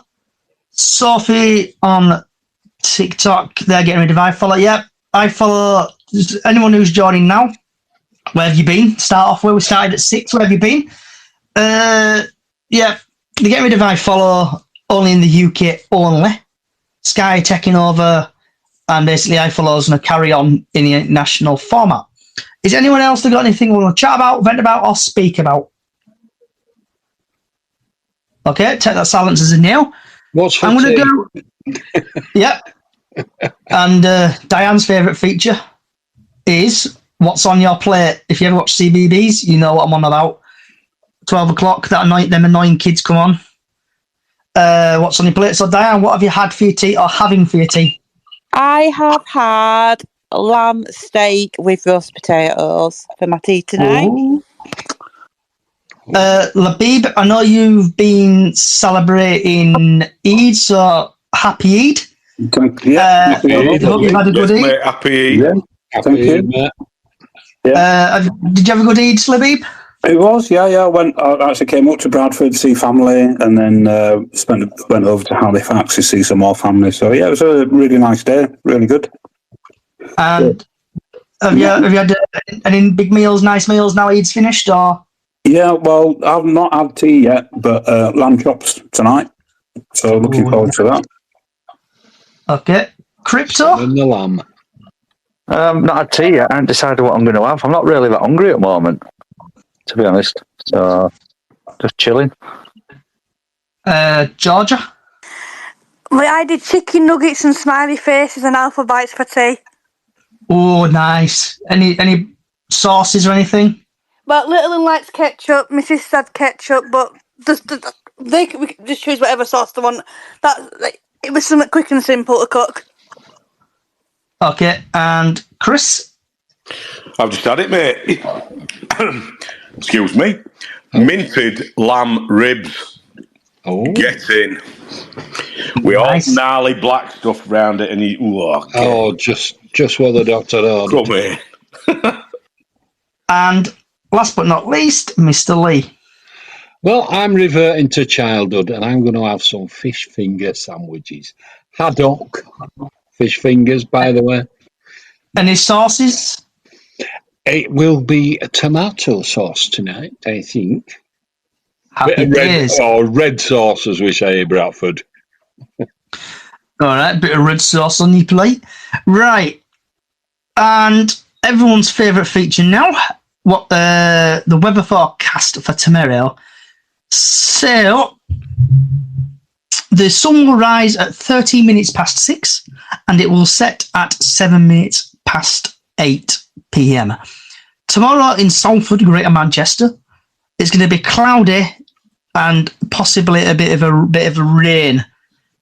Sophie on TikTok, they're getting rid of iFollow. Yep, iFollow. Anyone who's joining now, where have you been? Start off where we started at 6. Where have you been? Yeah, they're getting rid of iFollow only in the UK only. Sky taking over, and basically iFollow's going to carry on in the national format. Is anyone else that got anything we want to chat about, vent about, or speak about? Okay, take that silence as a no. I'm going to go. Yep. And Diane's favourite feature is what's on your plate. If you ever watch CBBS, you know what I'm on about. 12 o'clock, them annoying kids come on. What's on your plate? So, Diane, what have you had for your tea or having for your tea? I have had lamb steak with roast potatoes for my tea tonight. Ooh. Labib, I know you've been celebrating Eid, so happy Eid. Yeah, hope you've had a good Eid. Mate, happy Eid. Yeah, thank you. Did you have a good Eid, Labib? It was, yeah. I actually came up to Bradford to see family, and then went over to Halifax to see some more family. So yeah, it was a really nice day, really good. And have you had any big meals, nice meals now Eid's finished, or? Yeah, well, I've not had tea yet, but lamb chops tonight. So looking forward to that. Okay. Crypto? And the lamb. Not had tea yet. I haven't decided what I'm going to have. I'm not really that hungry at the moment, to be honest. So, just chilling. Georgia? Well, I did chicken nuggets and smiley faces and alpha bites for tea. Oh, nice. Any sauces or anything? Well, Little and likes ketchup. Mrs. said ketchup, but we can just choose whatever sauce they want. It was something quick and simple to cook. Okay, and Chris? I've just had it, mate. excuse me, minted lamb ribs. Oh, Get in. We all gnarly black stuff round it, and just what the doctor ordered. Come in. And last but not least, Mr. Lee. Well, I'm reverting to childhood, and I'm going to have some fish finger sandwiches. Haddock fish fingers, by the way. Any sauces? It will be a tomato sauce tonight, I think. Happy days. Red sauce, as we say in Bradford. All right, bit of red sauce on your plate. Right. And everyone's favourite feature now, what the weather forecast for tomorrow. So, the sun will rise at 13 minutes past 6 and it will set at 7 minutes past 8 p.m. Tomorrow in Salford, Greater Manchester, it's going to be cloudy and possibly a bit of a rain.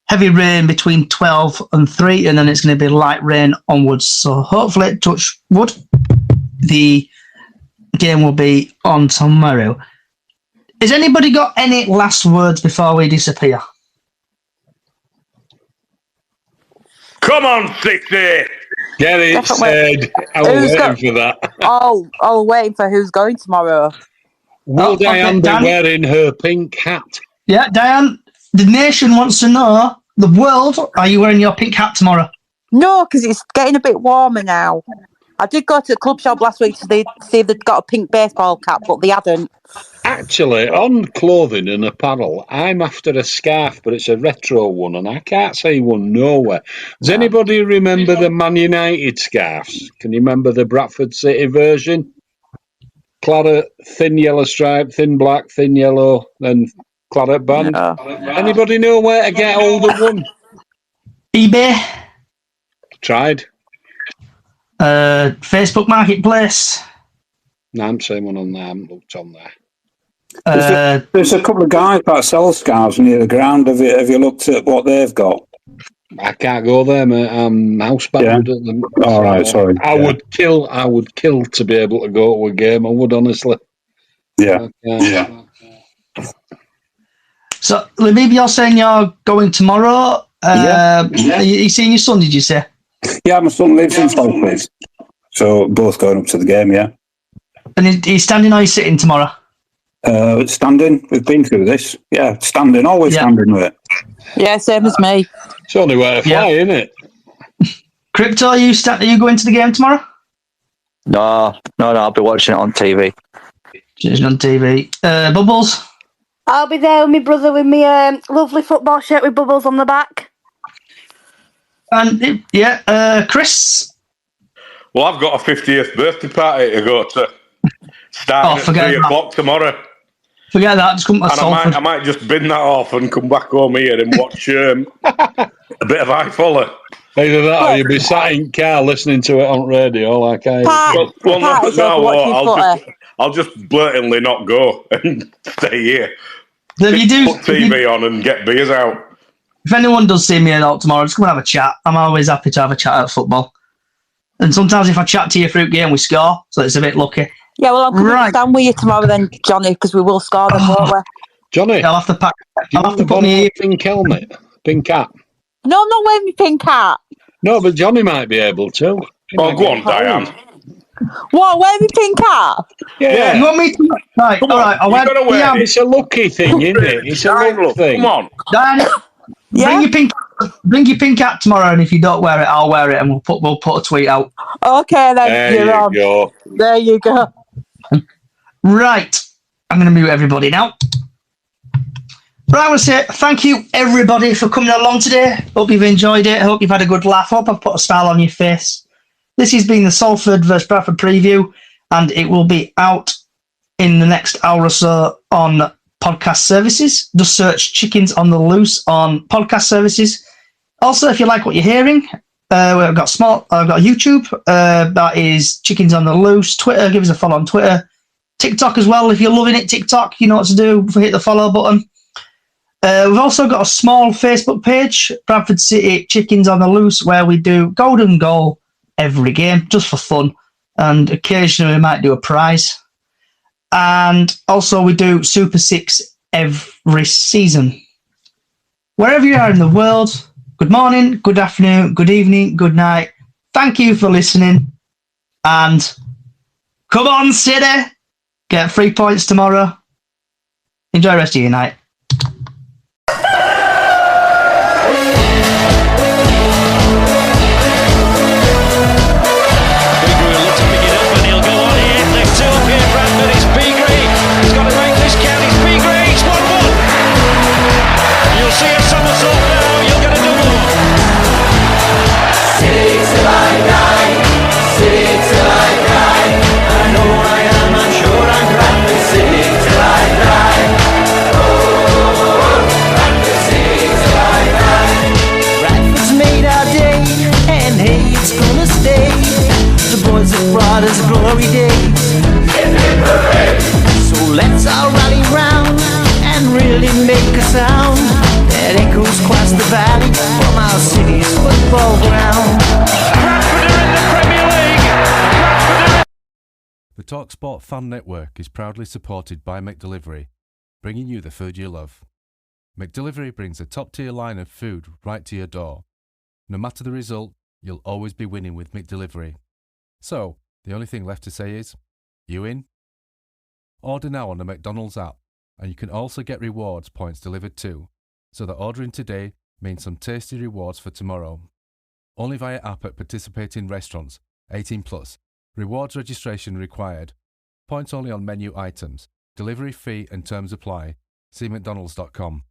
Heavy rain between 12 and 3, and then it's going to be light rain onwards. So hopefully, touch wood, the game will be on tomorrow. Has anybody got any last words before we disappear? Come on, 60! Get it said. I was waiting for that. Oh, waiting for who's going tomorrow. Will Diane be wearing her pink hat? Yeah, Diane, the nation wants to know, the world, are you wearing your pink hat tomorrow? No, because it's getting a bit warmer now. I did go to the club shop last week to see if they'd got a pink baseball cap, but they hadn't. Actually, on clothing and apparel, I'm after a scarf, but it's a retro one, and I can't see one nowhere. Does anybody remember the Man United scarves? Can you remember the Bradford City version? Claret, thin yellow stripe, thin black, thin yellow, then claret band. No. Anybody know where to get hold of one? eBay. Tried. Facebook Marketplace. No, I haven't seen one on there. I haven't looked on there. There's a couple of guys that sell scarves near the ground. Have you looked at what they've got? I can't go there, mate. I'm housebound at them. All right, sorry. I would kill to be able to go to a game. I would, honestly. Yeah. So, Labib, you're saying you're going tomorrow. You seeing your son, did you say? Yeah, my son lives in Salford. So, both going up to the game, yeah. And he's standing or he's sitting tomorrow? Standing. We've been through this. Yeah, standing. Always standing with it. Yeah, same as me. It's only way to fly, isn't it? Crypto, are you going to the game tomorrow? No, I'll be watching it on TV. Just on TV. Bubbles? I'll be there with my brother with my lovely football shirt with bubbles on the back. And Chris? Well, I've got a 50th birthday party to go to. Starting at 3 o'clock tomorrow. Forget that. Just come to Salford. I might just bin that off and come back home here and watch a bit of iFollow. Either that or you'll be sat in car listening to it on radio like I I'll just blatantly not go and stay here. So if you do put TV on and get beers out. If anyone does see me out tomorrow, just come and have a chat. I'm always happy to have a chat at football. And sometimes if I chat to you through game, we score, so it's a bit lucky. Yeah, well, I'm going to stand with you tomorrow then, Johnny, because we will score them, won't we? Johnny, I'll have to put me pink helmet, pink cap. No, I'm not wearing my pink hat. No, but Johnny might be able to. Oh, go on, Diane. What, wear my pink hat? Yeah. You want me to? Right, all right. I'll wear it. It's a lucky thing, isn't it? It's a lucky thing. Come on. Diane, bring your pink hat tomorrow, and if you don't wear it, I'll wear it, and we'll put a tweet out. Okay, then. There you go. There you go. Right. I'm going to mute everybody now. But I want to say thank you, everybody, for coming along today. Hope you've enjoyed it. Hope you've had a good laugh. Hope I've put a smile on your face. This has been the Salford vs Bradford preview, and it will be out in the next hour or so on podcast services. Just search Chickens on the Loose on podcast services. Also, if you like what you're hearing, I've got YouTube. That is Chickens on the Loose. Twitter, give us a follow on Twitter. TikTok as well. If you're loving it, TikTok, you know what to do. Hit the follow button. We've also got a small Facebook page, Bradford City Chickens on the Loose, where we do golden goal every game, just for fun. And occasionally we might do a prize. And also we do Super 6 every season. Wherever you are in the world, good morning, good afternoon, good evening, good night. Thank you for listening. And come on, City! Get 3 points tomorrow. Enjoy the rest of your night. Bradford, it's Beagree. He's got to make this count. It's Beagree. It's 1-1. You'll see a somersault now. You'll get a double. City till I die. City till I die. I know I am. I'm sure I'm Bradford City till I die. Oh, Bradford City till I die. Bradford's made our day, and hey, it's gonna stay. The boys have brought us glory days. So let's all rally round and really make a sound that echoes across the valley from our city's football ground. Bradford are in the Premier League. The TalkSport Fan Network is proudly supported by McDelivery, bringing you the food you love. McDelivery brings a top-tier line of food right to your door. No matter the result, you'll always be winning with McDelivery. So, the only thing left to say is, you in? Order now on the McDonald's app, and you can also get rewards points delivered too, so that ordering today means some tasty rewards for tomorrow. Only via app at participating restaurants, 18+. Rewards registration required. Points only on menu items. Delivery fee and terms apply. See mcdonalds.com.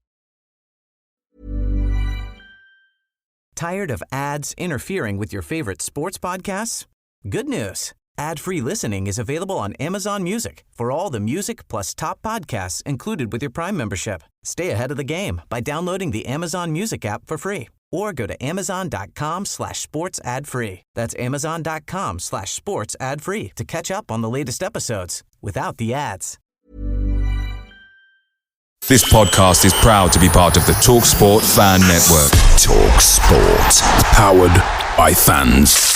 Tired of ads interfering with your favorite sports podcasts? Good news. Ad-free listening is available on Amazon Music for all the music plus top podcasts included with your Prime membership. Stay ahead of the game by downloading the Amazon Music app for free or go to amazon.com/sports ad-free. That's amazon.com/sports ad-free to catch up on the latest episodes without the ads. This podcast is proud to be part of the TalkSport Fan Network. TalkSport. Powered by fans.